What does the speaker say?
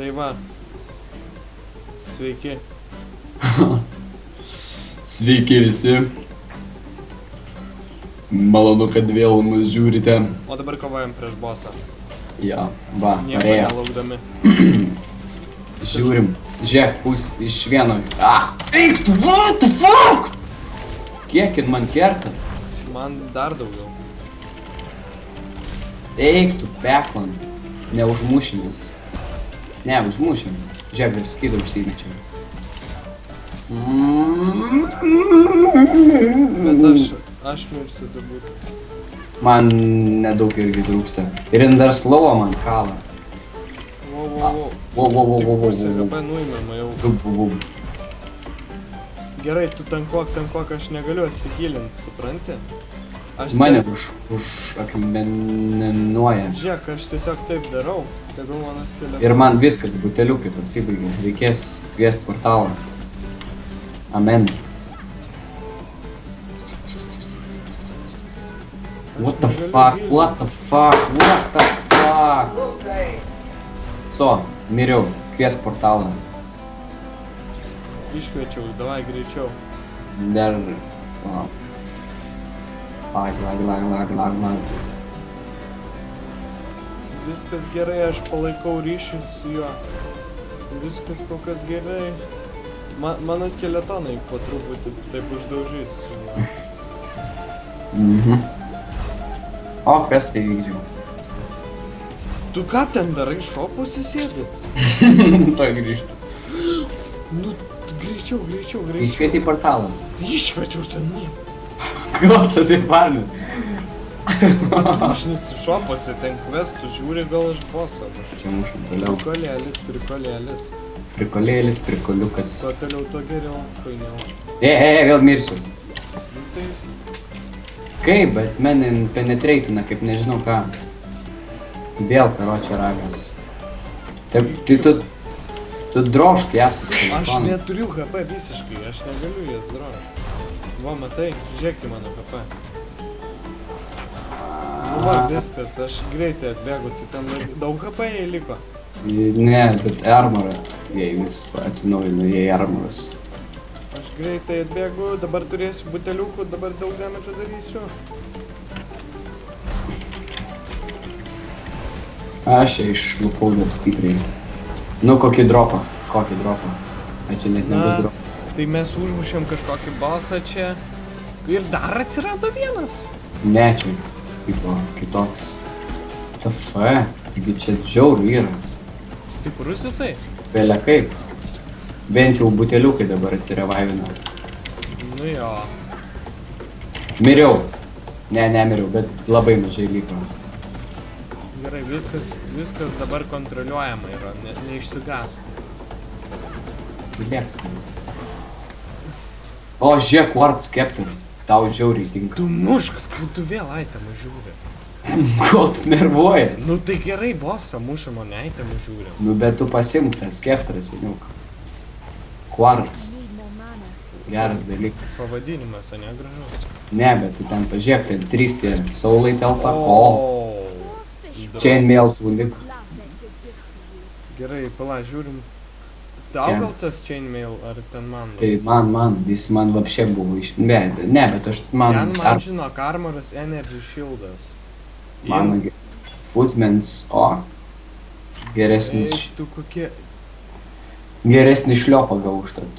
Tai va. Sveiki. Sveiki visi. Malonu, kad vėl mus žiūrite. O dabar kovojam prieš bossą. Ja, va, Nieko parėjo. nelaukdami. Žiūrim. Žiūrėk, iš vieno. Ah! Eik tu, what the fuck? Kiek jin man kerta? Man dar daugiau. Eik tu, peklan. Neužmušimės. Ne, užmušim. Žiūrėk, dar skydą užsimečiau. Bet aš mirsiu turbūt. Man nedaug irgi trūksta. Ir jin dar slovo man kala. Tik pusę HP nuimama jau. Gerai, tu tankuok, aš negaliu atsikylint, supranti? Mane užakmenuoja. Žiūrėk, aš tiesiog taip darau, tegul mano skeletas. Ir man viskas, buteliukai pasibaigė. Reikės kviest portalą. Amen. What the fuck, what the fuck, what the fuck? So, miriau, kviest portalą. Iškviečiau, davai greičiau. Dar... Lag. Viskas gerai, aš palaikau ryšį su juo. Viskas kol kas gerai. Mano skeletonai po truputį taip uždaužys, žinau. O, kas tai vykdžiau? Tu ką ten darai, šopuose sėdi? To grįžtu. Nu, greičiau. Iškvieti portalą. Iškviečiau seniai. Gal tu taip varni? Aš nesišopuose, ten kvestų žiūri, gal aš bosą. Čia mušam toliau. Prikolėlis. Prikoliukas. Kuo toliau, to geriau, painiau. Vėl mirsiu. Nu tai... Kaip, bet man penetreitina, kaip nežinau ką. Vėl karočio ragas. Tai tu drožk ją su Aš silikonu. neturiu HP visiškai, aš negaliu jas drožti. Va, matai, žiūrėk į mano HP. Nu va, viskas, aš greitai atbėgu, tai ten daug HP jai liko. Ne, bet armorą, jei vis atsinaujinu, jei armoras. Aš greitai atbėgu, dabar turėsiu buteliukų, dabar daug damage darysiu. Aš ją išlupau dar stipriai. Nu, kokį dropą. A, čia net nebus dropą. Tai mes užmušėm kažkokį bossą čia. Ir dar atsirado vienas. Ne, čia tipo kitoks. TF, taigi čia žiaurių yra. Stiprus jisai? Vėlia kaip. Bent jau buteliukai dabar atsirevaivina. Nu jo. Miriau. Ne, nemiriau, bet labai mažai liko. Gerai, viskas dabar kontroliuojama yra, neišsigask. Liek. O, žiūrėk, Ward Scepter. Tau žiauriai tinka. Tu mušk, tu vėl itemų žiūri. Ko tu nervuojas? Nu tai gerai, bossą mušam, o ne itemų žiūri. Nu, bet tu pasimk tą Scepterą, seniuk. Quartz. Geras dalykas. Pavadinimas, ane, gražus? Ne, bet tu ten pažiūrėk, ten 3 tie saulai telpa. O, įdomu. chainmail tūnik. Gerai, pala, žiūrim. Tau gal tas chainmail, ar ten man? Tai man, jis man vapšė buvo iš... Ne, bet aš man... Ten man žinok, armoras energy shieldas. Mano footmans, o. Geresnis... Ei, tu kokie... Geresnis šliopą gauštat.